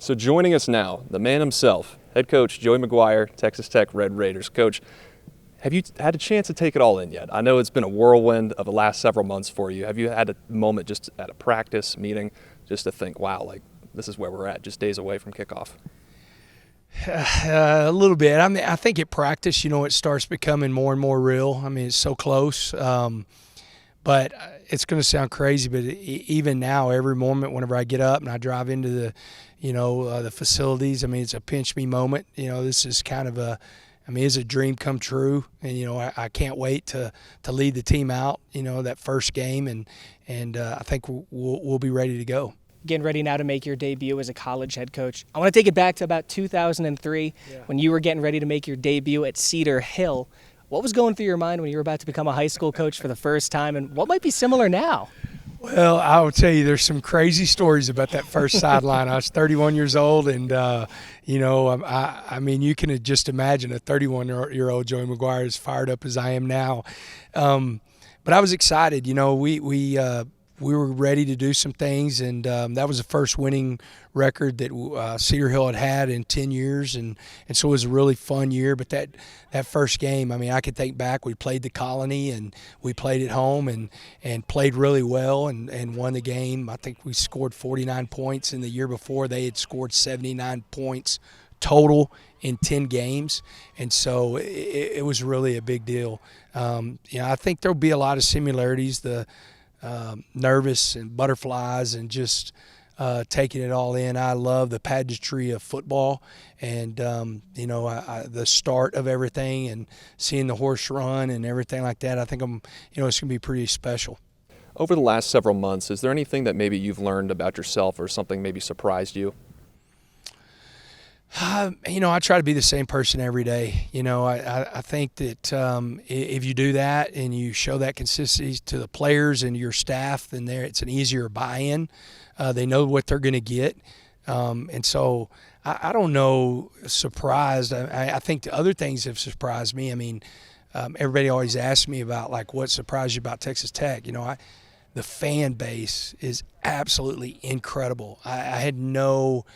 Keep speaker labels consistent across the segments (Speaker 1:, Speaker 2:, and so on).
Speaker 1: So joining us now, the man himself, head coach Joey McGuire, Texas Tech Red Raiders. Coach, have you had a chance to take it all in yet? I know it's been a whirlwind of the last several months for you. Have you had a moment just at a practice meeting just to think, wow, like this is where we're at, just days away from kickoff?
Speaker 2: A little bit. I mean, I think at practice, it starts becoming more and more real. I mean, it's so close. But it's going to sound crazy, but even now, every moment whenever I get up and I drive into the facilities, I mean, it's a pinch me moment. This is kind of it's a dream come true. And, I can't wait to lead the team out, that first game. And I think we'll be ready to go.
Speaker 3: Getting ready now to make your debut as a college head coach. I want to take it back to about 2003 when you were getting ready to make your debut at Cedar Hill. What was going through your mind when you were about to become a high school coach for the first time, and what might be similar now?
Speaker 2: Well, I will tell you, there's some crazy stories about that first sideline. I was 31 years old, and, I mean, you can just imagine a 31-year-old Joey McGuire as fired up as I am now. But I was excited. We were ready to do some things, and that was the first winning record that Cedar Hill had in 10 years, and so it was a really fun year. But that first game, I mean, I could think back. We played the Colony, and we played at home and played really well and won the game. I think we scored 49 points, and the year before they had scored 79 points total in 10 games, and so it was really a big deal. I think there'll be a lot of similarities. Nervous and butterflies and just taking it all in. I love the pageantry of football and, the start of everything and seeing the horse run and everything like that. I think it's going to be pretty special.
Speaker 1: Over the last several months, is there anything that maybe you've learned about yourself or something maybe surprised you?
Speaker 2: I try to be the same person every day. I think that if you do that and you show that consistency to the players and your staff, then it's an easier buy-in. They know what they're going to get. And so I don't know, surprised. I think the other things have surprised me. I mean, everybody always asks me about, like, what surprised you about Texas Tech. The fan base is absolutely incredible. I had no –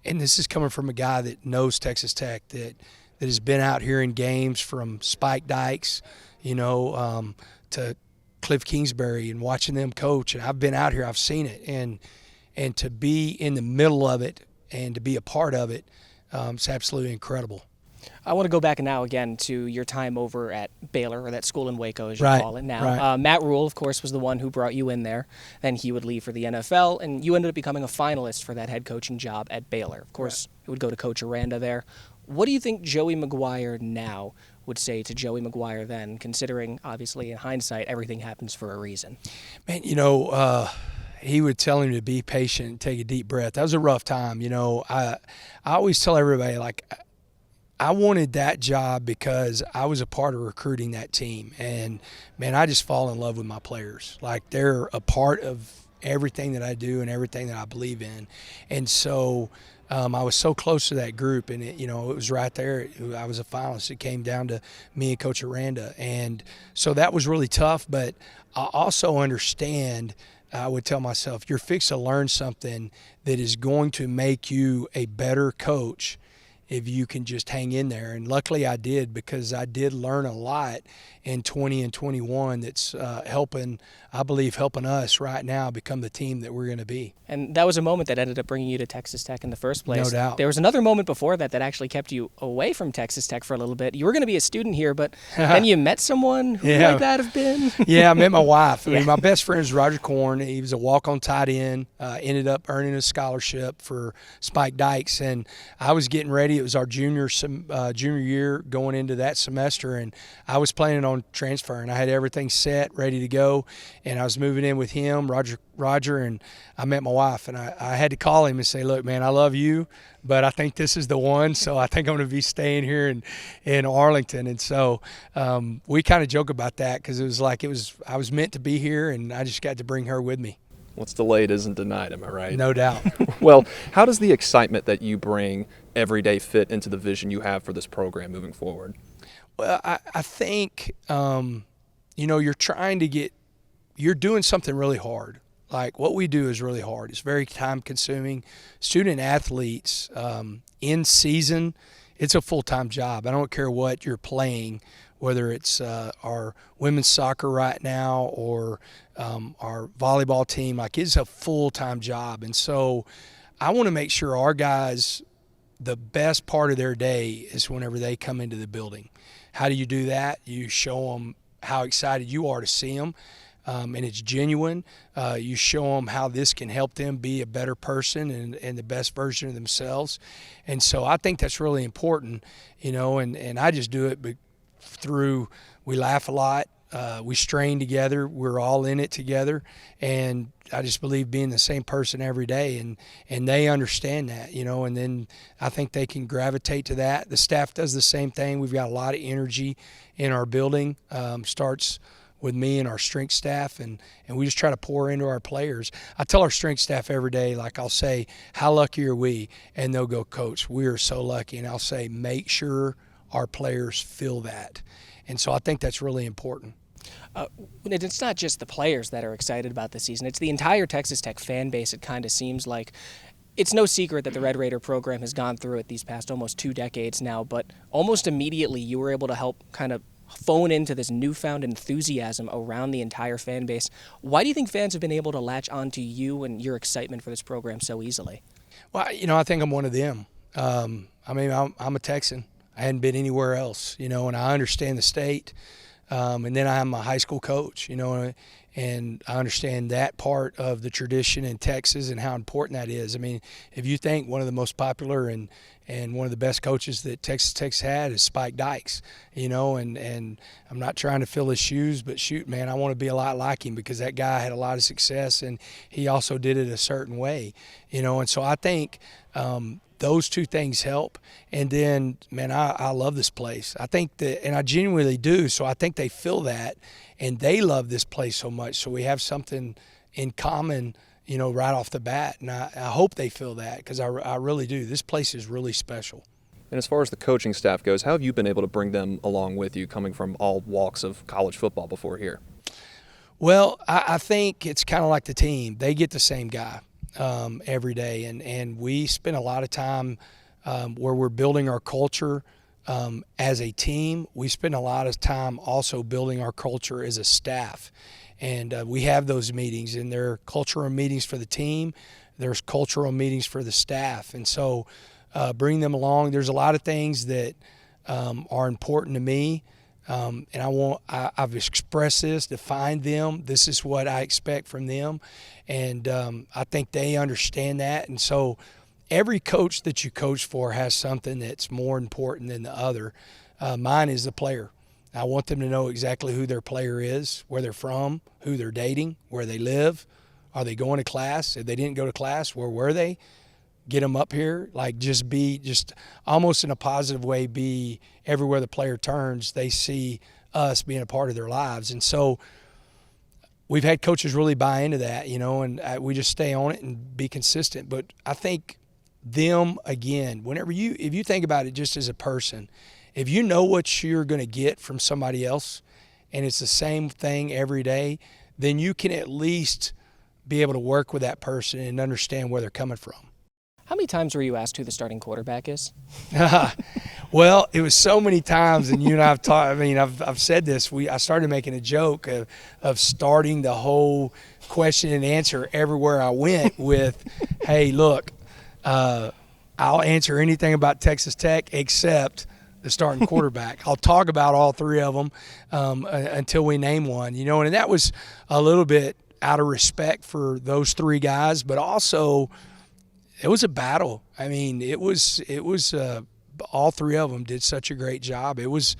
Speaker 2: and this is coming from a guy that knows Texas Tech, that has been out here in games from Spike Dykes, to Cliff Kingsbury and watching them coach. And I've been out here, I've seen it. And to be in the middle of it and to be a part of it, it's absolutely incredible.
Speaker 3: I want to go back now again to your time over at Baylor, or that school in Waco, as you call it now.
Speaker 2: Right.
Speaker 3: Matt Rule, of course, was the one who brought you in there. Then he would leave for the NFL, and you ended up becoming a finalist for that head coaching job at Baylor. Of course, it would go to Coach Aranda there. What do you think Joey McGuire now would say to Joey McGuire then, considering, obviously, in hindsight, everything happens for a reason?
Speaker 2: Man, he would tell him to be patient and take a deep breath. That was a rough time. I always tell everybody, like, I wanted that job because I was a part of recruiting that team. And, man, I just fall in love with my players. Like, they're a part of everything that I do and everything that I believe in. And so I was so close to that group, and, it was right there. I was a finalist. It came down to me and Coach Aranda. And so that was really tough. But I also understand, I would tell myself, you're fixing to learn something that is going to make you a better coach if you can just hang in there. And luckily I did, because I did learn a lot in 20 and 21 that's helping us right now become the team that we're going to be.
Speaker 3: And that was a moment that ended up bringing you to Texas Tech in the first place.
Speaker 2: No doubt.
Speaker 3: There was another moment before that actually kept you away from Texas Tech for a little bit. You were going to be a student here, but then you met someone. Who might that have been?
Speaker 2: Yeah, I met my wife. I mean, my best friend is Roger Korn. He was a walk-on tight end, ended up earning a scholarship for Spike Dykes. And I was getting ready. It was our junior year going into that semester, and I was planning on transferring. I had everything set, ready to go, and I was moving in with him, Roger, and I met my wife, and I had to call him and say, look, man, I love you, but I think this is the one, so I think I'm going to be staying here in Arlington. And so we kind of joke about that, because it was like I was meant to be here, and I just got to bring her with me.
Speaker 1: What's delayed isn't denied, am I right?
Speaker 2: No doubt.
Speaker 1: Well, how does the excitement that you bring every day fit into the vision you have for this program moving forward?
Speaker 2: Well, I think, you're doing something really hard. Like, what we do is really hard. It's very time-consuming. Student athletes, in season, it's a full-time job. I don't care what you're playing, whether it's our women's soccer right now or our volleyball team. Like, it's a full-time job. And so I want to make sure our guys, the best part of their day is whenever they come into the building. How do you do that? You show them how excited you are to see them. And it's genuine. You show them how this can help them be a better person and the best version of themselves. And so I think that's really important, and I just do it through, we laugh a lot, we strain together, we're all in it together, and I just believe being the same person every day, and they understand that, and then I think they can gravitate to that. The staff does the same thing. We've got a lot of energy in our building, starts with me and our strength staff, and we just try to pour into our players. I tell our strength staff every day, like, I'll say, how lucky are we? And they'll go, Coach, we are so lucky. And I'll say, make sure our players feel that. And so I think that's really important.
Speaker 3: It's not just the players that are excited about the season. It's the entire Texas Tech fan base, it kind of seems like. It's no secret that the Red Raider program has gone through it these past almost 2 decades now, but almost immediately you were able to help kind of phone into this newfound enthusiasm around the entire fan base. Why do you think fans have been able to latch onto you and your excitement for this program so easily?
Speaker 2: Well, I think I'm one of them. I'm a Texan. I hadn't been anywhere else, and I understand the state. And then I'm a high school coach, and I understand that part of the tradition in Texas and how important that is. I mean, if you think one of the most popular and one of the best coaches that Texas Tech's had is Spike Dykes, and I'm not trying to fill his shoes, but shoot, man, I want to be a lot like him because that guy had a lot of success and he also did it a certain way, and so I think those two things help. And then, man, I love this place. I think that, and I genuinely do, so I think they feel that, and they love this place so much. So we have something in common, right off the bat. And I hope they feel that because I really do. This place is really special.
Speaker 1: And as far as the coaching staff goes, how have you been able to bring them along with you, coming from all walks of college football before here?
Speaker 2: Well, I think it's kind of like the team. They get the same guy every day, and we spend a lot of time where we're building our culture as a team. We spend a lot of time also building our culture as a staff, and we have those meetings, and there are cultural meetings for the team, there's cultural meetings for the staff, and so bring them along. There's a lot of things that are important to me, and I've expressed this, defined them. This is what I expect from them, and I think they understand that. And so every coach that you coach for has something that's more important than the other. Mine is the player. I want them to know exactly who their player is, where they're from, who they're dating, where they live. Are they going to class? If they didn't go to class, where were they? Get them up here, just almost in a positive way, be everywhere the player turns, they see us being a part of their lives. And so we've had coaches really buy into that, and we just stay on it and be consistent. But I think them, again, if you think about it just as a person, if you know what you're going to get from somebody else and it's the same thing every day, then you can at least be able to work with that person and understand where they're coming from.
Speaker 3: How many times were you asked who the starting quarterback is?
Speaker 2: Well, it was so many times, and you and I have talked. I mean, I've said this. I started making a joke of starting the whole question and answer everywhere I went with, "Hey, look, I'll answer anything about Texas Tech except the starting quarterback. I'll talk about all three of them until we name one." And that was a little bit out of respect for those three guys, but also it was a battle. I mean, it was all three of them did such a great job. It was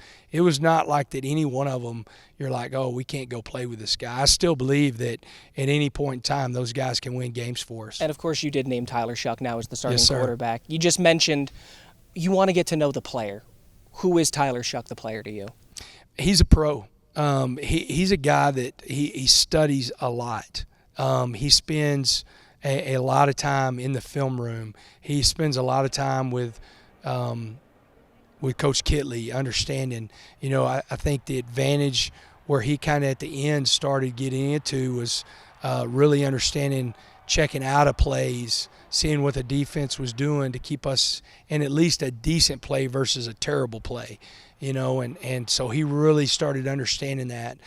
Speaker 2: not like that any one of them you're like, oh, we can't go play with this guy. I still believe that at any point in time those guys can win games for us.
Speaker 3: And, of course, you did name Tyler Shuck now as the starting
Speaker 2: Yes, sir.
Speaker 3: quarterback. You just mentioned you want to get to know the player. Who is Tyler Shuck, the player, to you?
Speaker 2: He's a pro. He's a guy that he studies a lot. He spends a lot of time in the film room. He spends a lot of time with Coach Kitley, understanding. I think the advantage where he kind of at the end started getting into was really understanding, checking out of plays, seeing what the defense was doing to keep us in at least a decent play versus a terrible play, and so he really started understanding that.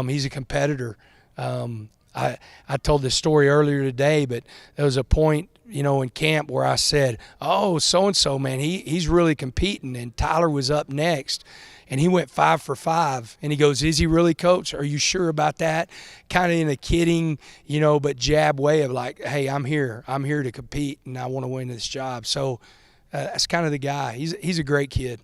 Speaker 2: He's a competitor. I told this story earlier today, but there was a point, in camp where I said, oh, so-and-so, man, he's really competing, and Tyler was up next. And he went 5 for 5. And he goes, is he really, Coach? Are you sure about that? Kind of in a kidding, but jab way of like, hey, I'm here. I'm here to compete, and I want to win this job. So that's kind of the guy. He's a great kid.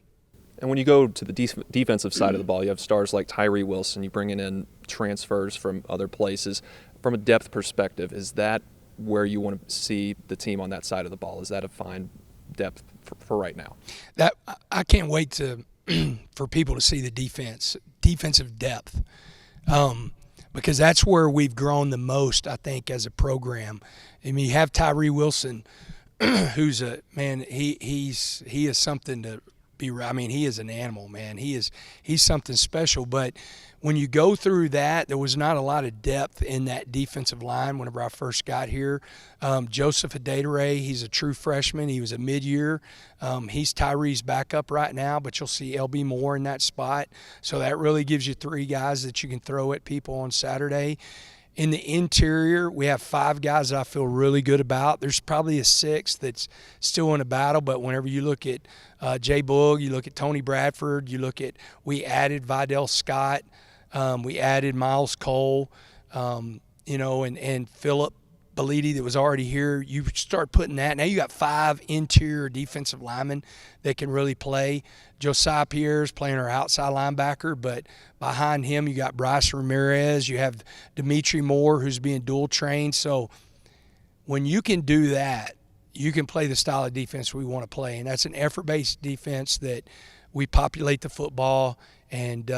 Speaker 1: And when you go to the defensive side of the ball, you have stars like Tyree Wilson. You bring in transfers from other places. From a depth perspective, is that where you want to see the team on that side of the ball? Is that a fine depth for right now?
Speaker 2: That I can't wait for people to see the defensive depth, because that's where we've grown the most, I think, as a program. I mean, you have Tyree Wilson, who's a man. He is something to be. I mean, he is an animal, man. He's something special. But when you go through that, there was not a lot of depth in that defensive line whenever I first got here. Joseph Adedire, he's a true freshman. He was a mid-year. He's Tyree's backup right now, but you'll see LB Moore in that spot. So that really gives you 3 guys that you can throw at people on Saturday. In the interior, we have 5 guys that I feel really good about. There's probably a 6th that's still in a battle, but whenever you look at Jay Boog, you look at Tony Bradford, we added Vidal Scott, we added Miles Cole, and Philip Belidi that was already here. You start putting that. Now you got 5 interior defensive linemen that can really play. Josiah Pierre's playing our outside linebacker, but behind him you got Bryce Ramirez. You have Dimitri Moore, who's being dual trained. So when you can do that, you can play the style of defense we want to play, and that's an effort-based defense that we populate the football, and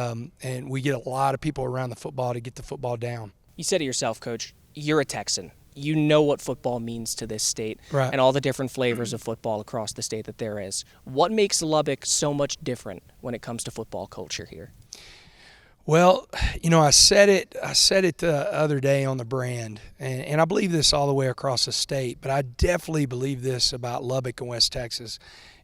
Speaker 2: we get a lot of people around the football to get the football down.
Speaker 3: You said it yourself, Coach. You're a Texan. You know what football means to this state,
Speaker 2: right,
Speaker 3: and all the different flavors of football across the state that there is. What makes Lubbock so much different when it comes to football culture here?
Speaker 2: Well, I said it the other day on the brand, and I believe this all the way across the state, but I definitely believe this about Lubbock and West Texas.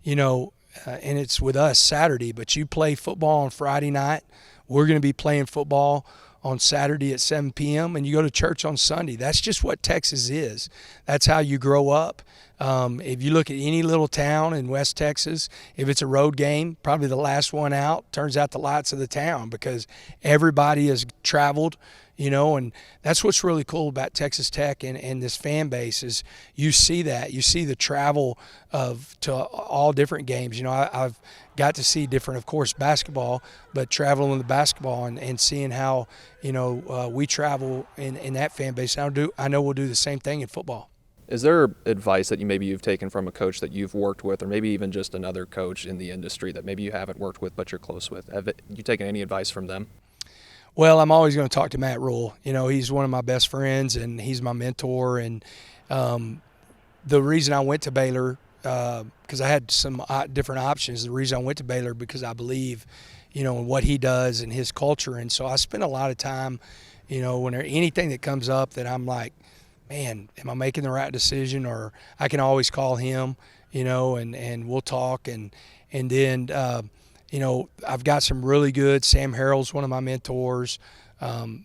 Speaker 2: And it's with us Saturday, but you play football on Friday night. We're going to be playing football on Saturday at 7 p.m., and you go to church on Sunday. That's just what Texas is. That's how you grow up. If you look at any little town in West Texas, if it's a road game, probably the last one out turns out the lights of the town, because everybody has traveled, and that's what's really cool about Texas Tech and this fan base is you see that. You see the travel to all different games. I've got to see different, of course, basketball, but traveling with basketball and seeing how, we travel in that fan base. I know we'll do the same thing in football.
Speaker 1: Is there advice that you've taken from a coach that you've worked with, or maybe even just another coach in the industry that maybe you haven't worked with but you're close with? Have you taken any advice from them?
Speaker 2: Well, I'm always going to talk to Matt Rule. He's one of my best friends, and he's my mentor. And the reason I went to Baylor, because I had some different options, the reason I went to Baylor because I believe, in what he does and his culture. And so I spend a lot of time, when there anything that comes up that I'm like, man, am I making the right decision? Or I can always call him, and we'll talk. And then, I've got some really good. Sam Harrell's one of my mentors.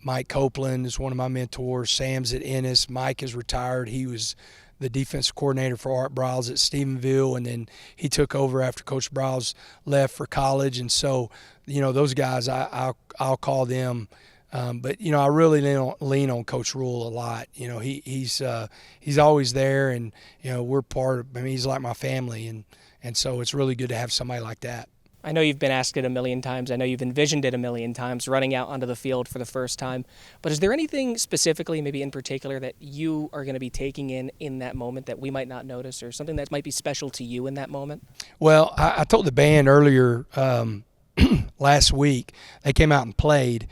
Speaker 2: Mike Copeland is one of my mentors. Sam's at Ennis. Mike is retired. He was the defensive coordinator for Art Briles at Stephenville, and then he took over after Coach Briles left for college. And so, those guys, I'll call them. But I really lean on Coach Rule a lot. He's always there, and we're part of. He's like my family, and so it's really good to have somebody like that.
Speaker 3: I know you've been asked it a million times. I know you've envisioned it a million times, running out onto the field for the first time. But is there anything specifically, maybe in particular, that you are going to be taking in that moment that we might not notice, or something that might be special to you in that moment?
Speaker 2: Well, I told the band earlier last week. They came out and played,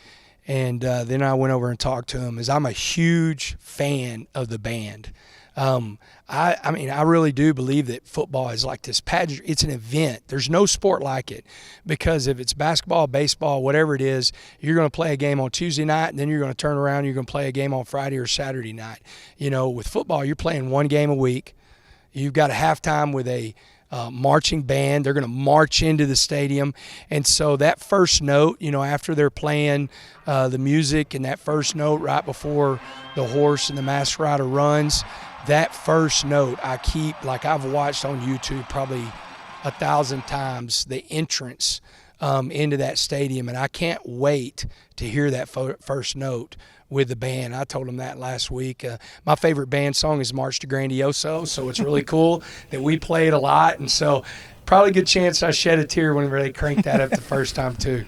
Speaker 2: and then I went over and talked to them. I'm a huge fan of the band. I mean, I really do believe that football is like this pageant. It's an event. There's no sport like it, because if it's basketball, baseball, whatever it is, you're going to play a game on Tuesday night, and then you're going to turn around and you're going to play a game on Friday or Saturday night. You know, with football, you're playing one game a week. You've got a halftime with a marching band. They're going to march into the stadium. And so that first note, you know, after they're playing the music, and that first note right before the horse and the masked rider runs, that first note I keep, like I've watched on YouTube probably 1,000 times, the entrance into that stadium. And I can't wait to hear that first note with the band. I told them that last week. My favorite band song is March to Grandioso, so it's really cool that we play it a lot. And so probably a good chance I shed a tear whenever they cranked that up the first time too.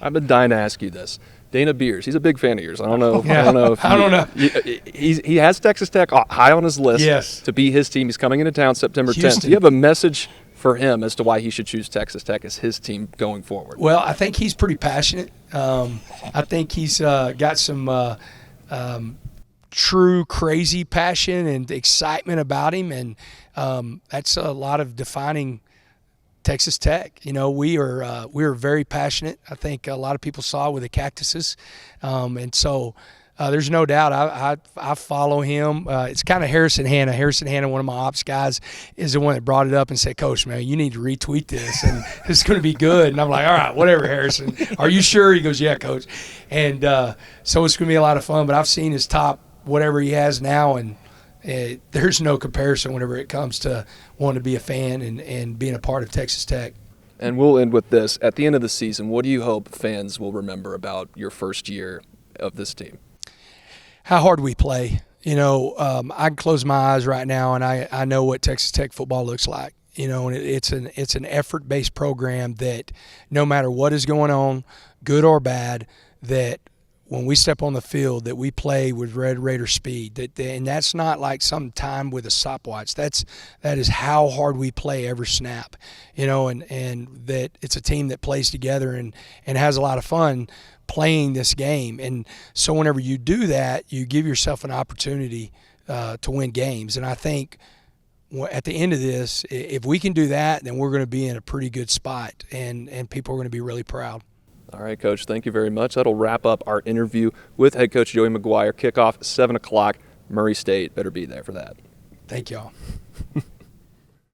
Speaker 1: I've been dying to ask you this. Dana Beers, he's a big fan of yours. I don't know.
Speaker 2: Yeah, I don't know.
Speaker 1: He has Texas Tech high on his list.
Speaker 2: Yes.
Speaker 1: To be his team. He's coming into town September 10th.
Speaker 2: Houston.
Speaker 1: Do you have a message for him as to why he should choose Texas Tech as his team going forward?
Speaker 2: Well, I think he's pretty passionate. I think he's got some true crazy passion and excitement about him, and that's a lot of defining Texas Tech. You know, we are very passionate. I think a lot of people saw with the Cactuses, and so there's no doubt I follow him. It's kind of Harrison Hanna. Harrison Hanna, one of my ops guys, is the one that brought it up and said, "Coach, man, you need to retweet this, and it's going to be good." And I'm like, "All right, whatever, Harrison. Are you sure?" He goes, "Yeah, Coach." And so it's going to be a lot of fun. But I've seen his top whatever he has now, and there's no comparison whenever it comes to wanting to be a fan and being a part of Texas Tech.
Speaker 1: And we'll end with this. At the end of the season, what do you hope fans will remember about your first year of this team?
Speaker 2: How hard we play. You know, I can close my eyes right now, and I know what Texas Tech football looks like. You know, and it's an effort-based program that no matter what is going on, good or bad, that when we step on the field, that we play with Red Raider speed. And that's not like some time with a stopwatch. That is how hard we play every snap. You know, and that it's a team that plays together and has a lot of fun playing this game. And so whenever you do that, you give yourself an opportunity to win games. And I think at the end of this, if we can do that, then we're going to be in a pretty good spot, and people are going to be really proud.
Speaker 1: All right, Coach, thank you very much. That'll wrap up our interview with head coach Joey McGuire. Kickoff 7 o'clock, Murray State. Better be there for that.
Speaker 2: Thank y'all.